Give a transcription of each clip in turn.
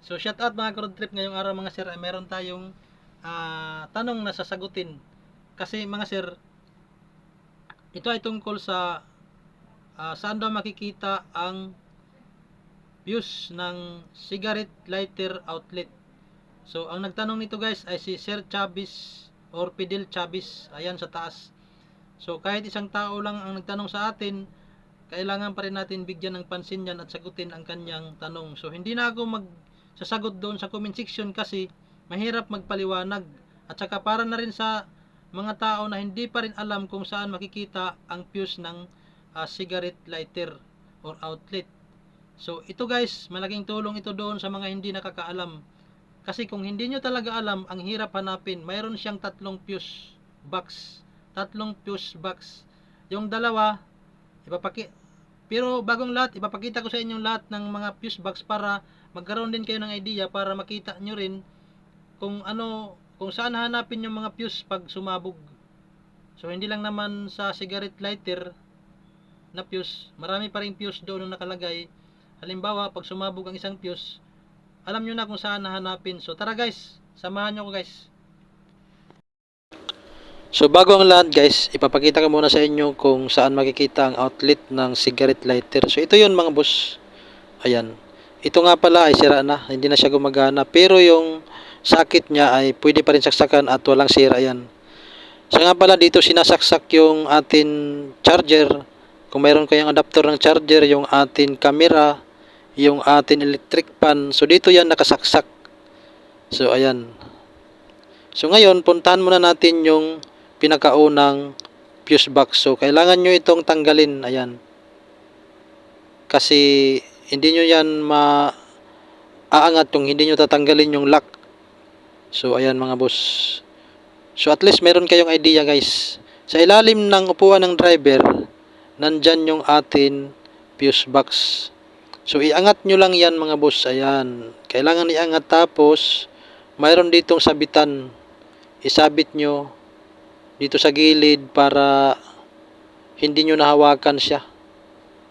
So shout out mga road trip ngayong araw mga sir, ay meron tayong tanong na sasagutin. Kasi mga sir, ito ay tungkol sa saan daw makikita ang fuse ng cigarette lighter outlet. So ang nagtanong nito guys ay si Sir Chavez or Fidel Chavez, ayan sa taas. So kahit isang tao lang ang nagtanong sa atin, kailangan pa rin natin bigyan ng pansin yan at sagutin ang kanyang tanong. So hindi na ako magsasagot doon sa comment section kasi mahirap magpaliwanag. At saka para na rin sa mga tao na hindi pa rin alam kung saan makikita ang fuse ng cigarette lighter or outlet. So ito guys, malaking tulong ito doon sa mga hindi nakakaalam. Kasi kung hindi nyo talaga alam, ang hirap hanapin. Mayroon siyang tatlong fuse box. Tatlong fuse box. Yung dalawa, pero bagong lahat, ipapakita ko sa inyong lahat ng mga fuse box para magkaroon din kayo ng idea para makita nyo rin kung kung saan hanapin yung mga fuse pag sumabog. So hindi lang naman sa cigarette lighter na fuse, marami pa ring fuse doon na nakalagay. Halimbawa, pag sumabog ang isang fuse, alam nyo na kung saan hanapin. So tara guys, samahan nyo ko guys. So bago ang lahat guys, ipapakita ko muna sa inyo kung saan makikita ang outlet ng cigarette lighter. So ito yun mga boss. Ayan. Ito nga pala ay sira na, hindi na siya gumagana. Pero yung socket niya ay pwede pa rin saksakan at walang sira yan. So nga pala dito sinasaksak yung atin charger. Kung mayroon kayong adapter ng charger, yung atin camera, yung atin electric fan. So dito yan nakasaksak. So ayan. So ngayon, puntahan muna natin yung pinakaunang fuse box. So kailangan nyo itong tanggalin. Ayan. Kasi hindi nyo yan maaangat kung hindi nyo tatanggalin yung lock. So ayan mga boss. So at least meron kayong idea guys. Sa ilalim ng upuan ng driver, nandyan yung atin fuse box. So iangat nyo lang yan mga boss. Ayan. Kailangan iangat tapos mayroon ditong sabitan. Isabit nyo dito sa gilid para hindi nyo nahawakan siya.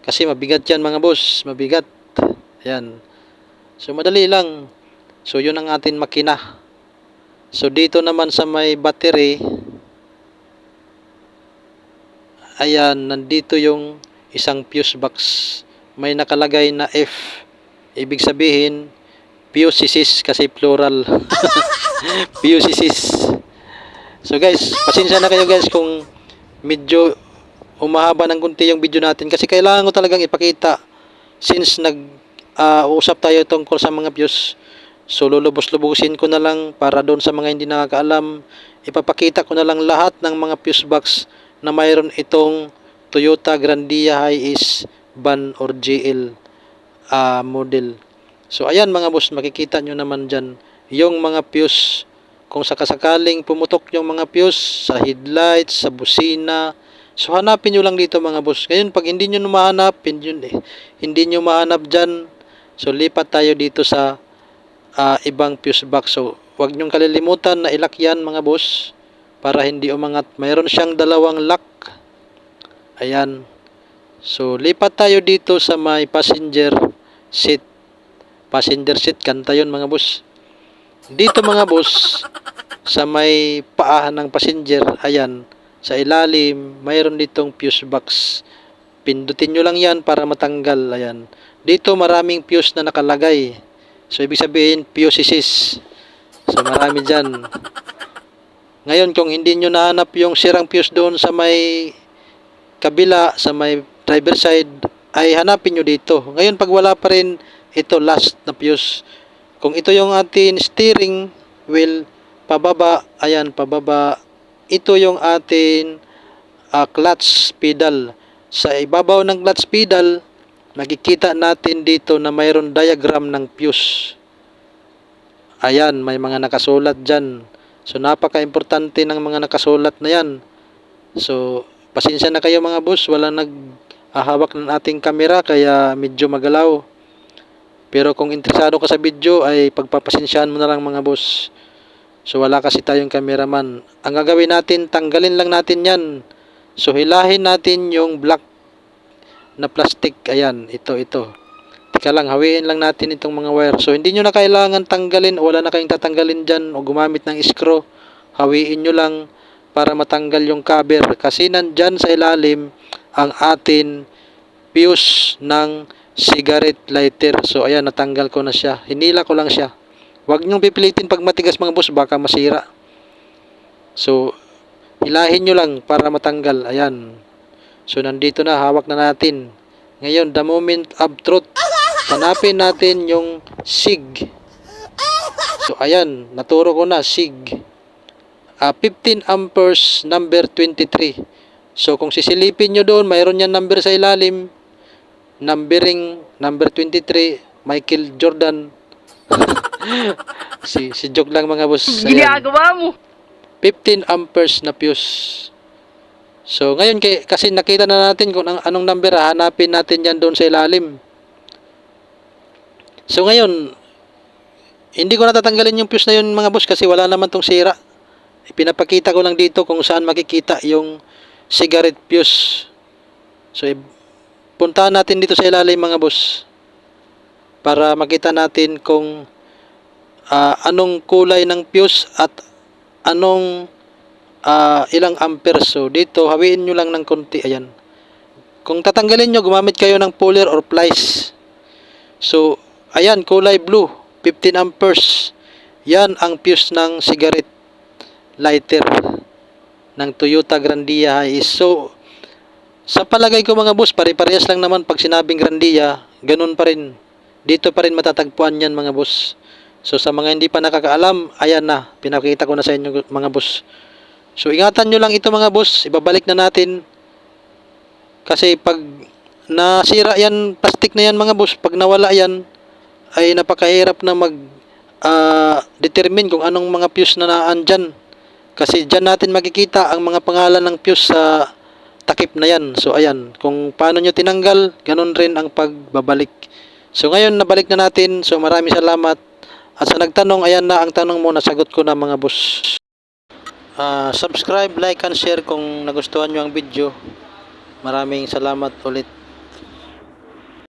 Kasi mabigat yan mga boss. Mabigat. Ayan. So madali lang. So yun ang atin makina. So dito naman sa may battery, ayan, nandito yung isang fuse box. May nakalagay na F. Ibig sabihin, fuses kasi plural. Fuses. So guys, pasensya na kayo guys kung medyo umahaba ng kunti yung video natin kasi kailangan ko talagang ipakita since usap tayo tungkol sa mga fuse. So lulubos-lubusin ko na lang para doon sa mga hindi nakakaalam, ipapakita ko na lang lahat ng mga fuse box na mayroon itong Toyota Grandia Hi-Ace van or GL model. So ayan mga boss, makikita nyo naman dyan yung mga fuse. Kung sakasakaling pumutok yung mga fuse sa headlights, sa busina, so hanapin nyo lang dito mga boss. Ngayon pag hindi nyo mahanap, hindi nyo mahanap dyan, so lipat tayo dito sa ibang fuse box. So huwag nyong kalilimutan na ilock yan mga boss para hindi umangat. Mayroon siyang dalawang lock. Ayan. So lipat tayo dito sa may passenger seat. Passenger seat, kanta yun mga boss. Dito mga boss, sa may paahan ng passenger, ayan, sa ilalim, mayroon ditong fuse box. Pindutin nyo lang yan para matanggal. Ayan. Dito maraming fuse na nakalagay. So, ibig sabihin, fuses. So, marami dyan. Ngayon, kung hindi nyo nahanap yung sirang fuse doon sa may kabila, sa may driver side, ay hanapin nyo dito. Ngayon, pag wala pa rin, ito last na fuse. Kung ito yung atin steering wheel, pababa, ayan, pababa. Ito yung atin clutch pedal. Sa ibabaw ng clutch pedal, makikita natin dito na mayroon diagram ng fuse. Ayan, may mga nakasulat dyan. So, napaka-importante ng mga nakasulat na yan. So, pasensya na kayo mga boss. Wala naghahawak ng ating camera kaya medyo magalaw. Pero kung interesado ka sa video ay pagpapasensyaan mo na lang mga boss. So, wala kasi tayong cameraman. Ang gagawin natin, tanggalin lang natin yan. So, hilahin natin yung black na plastic. Ayan, ito. Tika lang, hawiin lang natin itong mga wire. So, hindi nyo na kailangan tanggalin, wala na kayong tatanggalin dyan o gumamit ng screw. Hawiin nyo lang para matanggal yung cover. Kasi nandyan sa ilalim ang atin fuse ng cigarette lighter. So, ayan, natanggal ko na siya. Hinila ko lang siya. Huwag nyong pipilitin pag matigas mga boss, baka masira. So, hilahin nyo lang para matanggal. Ayan. So, nandito na, hawak na natin. Ngayon, the moment of truth. Hanapin natin yung SIG. So, ayan. Naturo ko na, SIG. 15 amperes, number 23. So, kung sisilipin nyo doon, mayroon yan number sa ilalim. Numbering, number 23, Michael Jordan. si joke lang mga boss. Ginagawa mo. 15 amperes na fuse. So, ngayon, kasi nakita na natin kung anong number, hanapin natin yan doon sa ilalim. So ngayon, hindi ko natatanggalin yung fuse na yun mga boss kasi wala naman tong sira. Ipinapakita ko lang dito kung saan makikita yung cigarette fuse. So puntahan natin dito sa ilalim mga boss para makita natin kung anong kulay ng fuse at anong ilang amperes. So dito, hawiin nyo lang ng konti. Ayan. Kung tatanggalin nyo, gumamit kayo ng puller or pliers. So, ayan, kulay blue, 15 amperes. Yan ang fuse ng cigarette lighter ng Toyota Grandia Hiace. So, sa palagay ko mga boss, pare-parehas lang naman pag sinabing Grandia, ganun pa rin. Dito pa rin matatagpuan yan mga boss. So, sa mga hindi pa nakakaalam, ayan na, pinakita ko na sa inyo mga boss. So, ingatan nyo lang ito mga boss, ibabalik na natin. Kasi pag nasira yan, plastic na yan mga boss, pag nawala yan, ay napakahirap na determine kung anong mga fuse na naandyan. Kasi dyan natin makikita ang mga pangalan ng fuse sa takip na yan. So ayan, kung paano nyo tinanggal, ganun rin ang pagbabalik. So ngayon, nabalik na natin. So maraming salamat. At sa nagtanong, ayan na ang tanong mo, nasagot ko na mga boss. Subscribe, like, and share kung nagustuhan nyo ang video. Maraming salamat ulit.